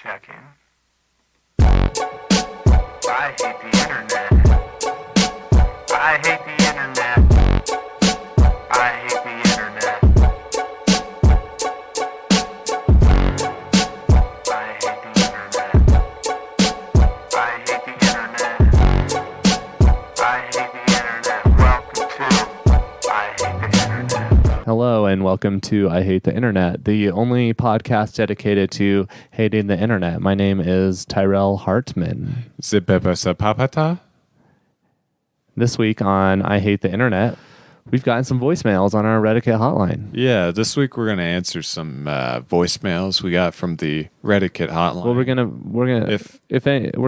checking. I hate the internet. I hate the internet. I hate the internet. I hate the internet. I hate the internet. I hate the internet. Welcome to I Hate the Internet. Hello and welcome to I Hate the Internet, the only podcast dedicated to hating the internet. My name is Tyrell Hartman. Zipepasapapata? This week on I Hate the Internet, we've gotten some voicemails on our Reddit hotline. Yeah, this week we're gonna answer some voicemails we got from the Reddit hotline. Well, we're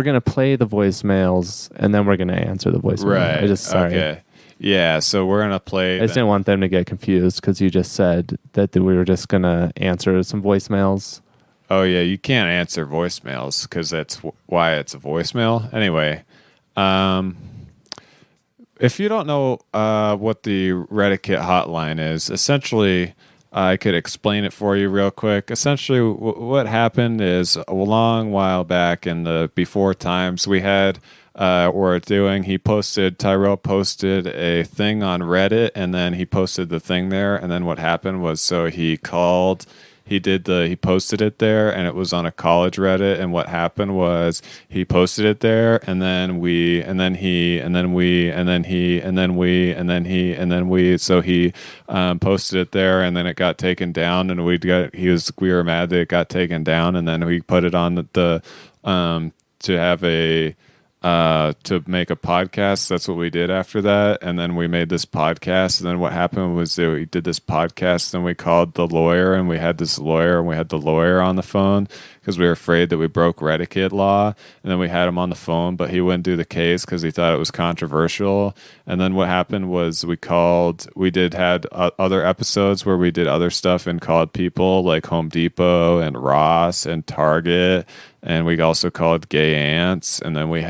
gonna play the voicemails and then we're gonna answer the voicemail. Right. Sorry. Okay. Yeah, so we're gonna play. I just didn't want them to get confused because you just said that we were just gonna answer some voicemails. Oh yeah, you can't answer voicemails because that's why it's a voicemail. Anyway, if you don't know what the Reddit hotline is, essentially, I could explain it for you real quick. Essentially, what happened is a long while back in the before times, we had Tyrell posted a thing on Reddit, and then he posted the thing there, and then what happened was, so he posted it there, and it was on a college Reddit, and what happened was he posted it there, and then we, so he posted it there, and then it got taken down, and we were mad that it got taken down, and then we put it on to make a podcast. That's what we did after that. And then we made this podcast. And then what happened was that we did this podcast and we called the lawyer, and we had this lawyer, and we had the lawyer on the phone because we were afraid that we broke Reddit law. And then we had him on the phone, but he wouldn't do the case because he thought it was controversial. And then what happened was had other episodes where we did other stuff and called people like Home Depot and Ross and Target. And we also called gay ants, and then we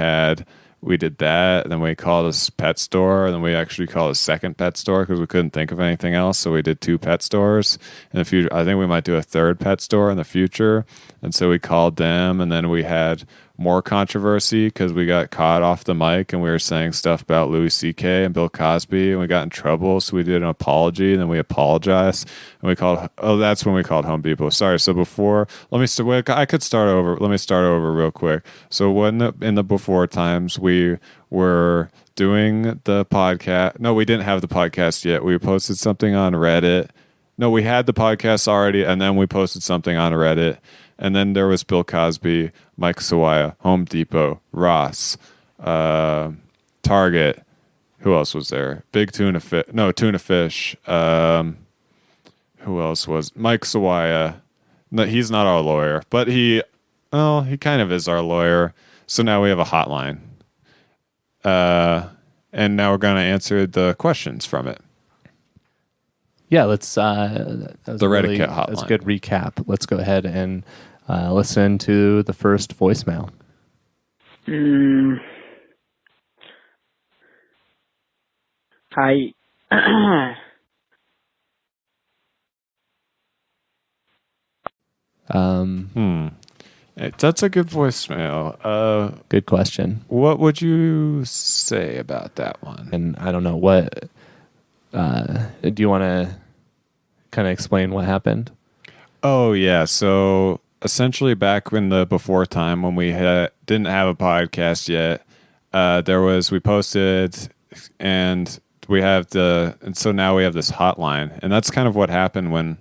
did that, and then we called a pet store, and then we actually called a second pet store because we couldn't think of anything else, so we did 2 pet stores. In the future, I think we might do a 3rd pet store in the future, and so we called them, and then we had more controversy because we got caught off the mic, and we were saying stuff about Louis C.K. and Bill Cosby, and we got in trouble, so we did an apology, and then we apologized, and that's when we called Home Depot. Sorry, so before, let me start over real quick. So in the before times, we were doing the podcast. No, we didn't have the podcast yet. We posted something on Reddit. No, we had the podcast already, and then we posted something on Reddit. And then there was Bill Cosby, Mike Sawaya, Home Depot, Ross, Target. Who else was there? Tuna Fish. Who else was? Mike Sawaya. No, he's not our lawyer, but he kind of is our lawyer. So now we have a hotline. And now we're going to answer the questions from it. Yeah, let's. The Reddit hotline. That's a good recap. Let's go ahead and listen to the first voicemail. Hi. That's a good voicemail. Good question. What would you say about that one? And I don't know what. Do you want to kind of explain what happened? Oh yeah, so essentially back in the before time when we didn't have a podcast yet, we posted, and so now we have this hotline, and that's kind of what happened when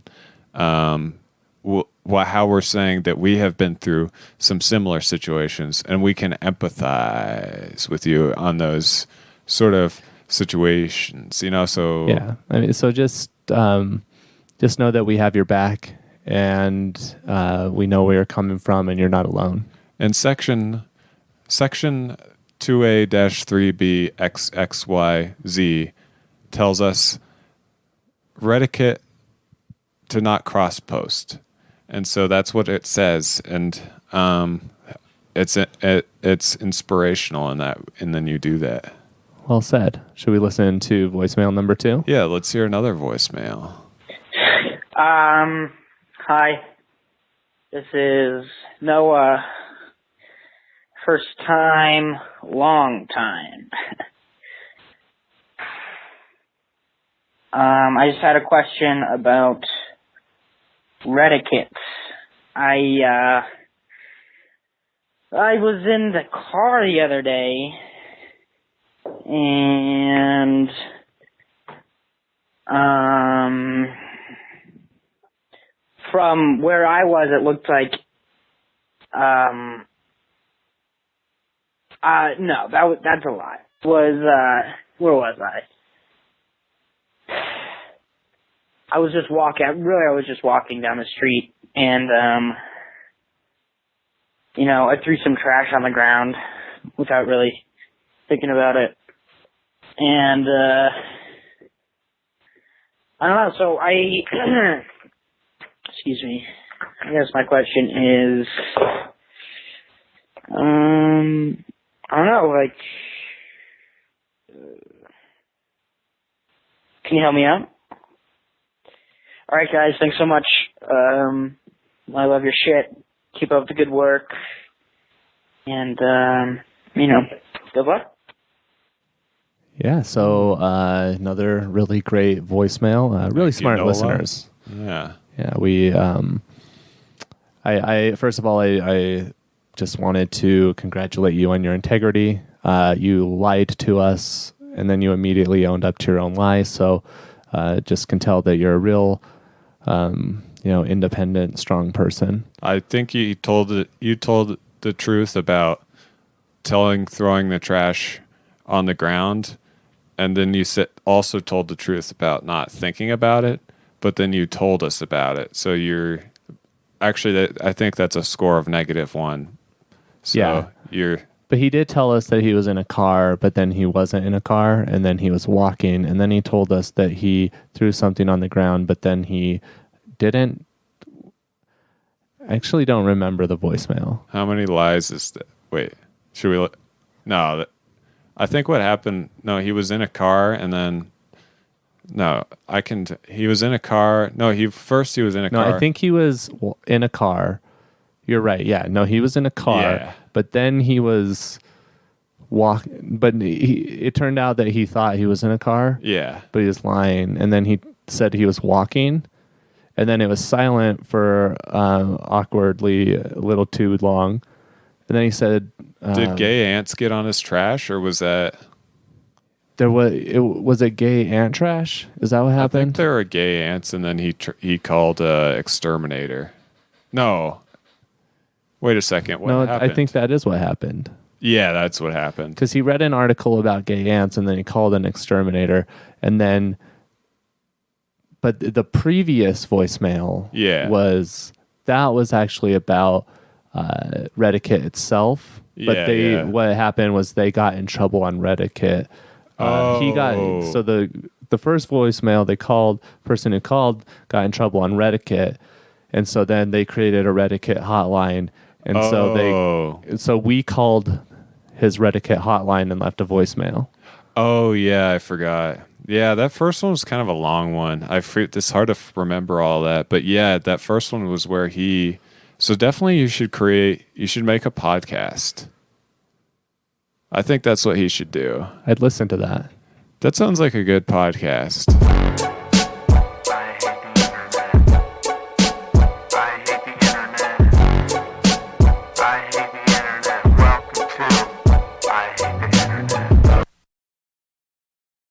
how we're saying that we have been through some similar situations, and we can empathize with you on those sort of situations, so yeah, I mean, so just know that we have your back, and we know where you're coming from, and you're not alone. And section 2A-3B XXYZ tells us Reddit to not cross post, and so that's what it says, and it's inspirational in that, and then you do that. Well said. Should we listen to voicemail number 2? Yeah, let's hear another voicemail. Hi. This is Noah. First time, long time. I just had a question about Reddit. I was in the car the other day, and from where I was, it looked like no, that's a lie. Where was I? I was just walking down the street, and I threw some trash on the ground without really thinking about it. And I don't know, so excuse me. I guess my question is, I don't know, like, can you help me out? Alright guys, thanks so much. I love your shit. Keep up the good work. And, good luck. Yeah, so another really great voicemail. Really smart listeners. Yeah. Yeah, we. I first of all, I just wanted to congratulate you on your integrity. You lied to us, and then you immediately owned up to your own lies. So, just can tell that you're a real, independent, strong person. I think you told the truth about throwing the trash on the ground, and then you also told the truth about not thinking about it, but then you told us about it. So I think that's a score of -1. So yeah. But he did tell us that he was in a car, but then he wasn't in a car, and then he was walking, and then he told us that he threw something on the ground, but then he didn't. I actually don't remember the voicemail. How many lies is that? Wait, should we look? No, I think what happened, no, he was in a car, and then, he was in a car. No, he was in a car. No, I think he was in a car. You're right. Yeah. No, he was in a car, but then he was walking. But it turned out that he thought he was in a car. Yeah. But he was lying. And then he said he was walking. And then it was silent for awkwardly a little too long. And then he said... Did gay ants get on his trash, or was that... Was it gay ant trash? Is that what happened? I think there were gay ants, and then he called exterminator. No. Wait a second. What happened? I think that is what happened. Yeah, that's what happened. Because he read an article about gay ants, and then he called an exterminator, and then... But the previous voicemail was actually about Reddit itself. But what happened was they got in trouble on Reddit. So the first voicemail person who called got in trouble on Reddit, and so then they created a Reddit hotline, and so we called his Reddit hotline and left a voicemail. Oh yeah, I forgot. Yeah, that first one was kind of a long one. It's hard to remember all that, but yeah, that first one was where he. So definitely, you should make a podcast. I think that's what he should do. I'd listen to that. That sounds like a good podcast.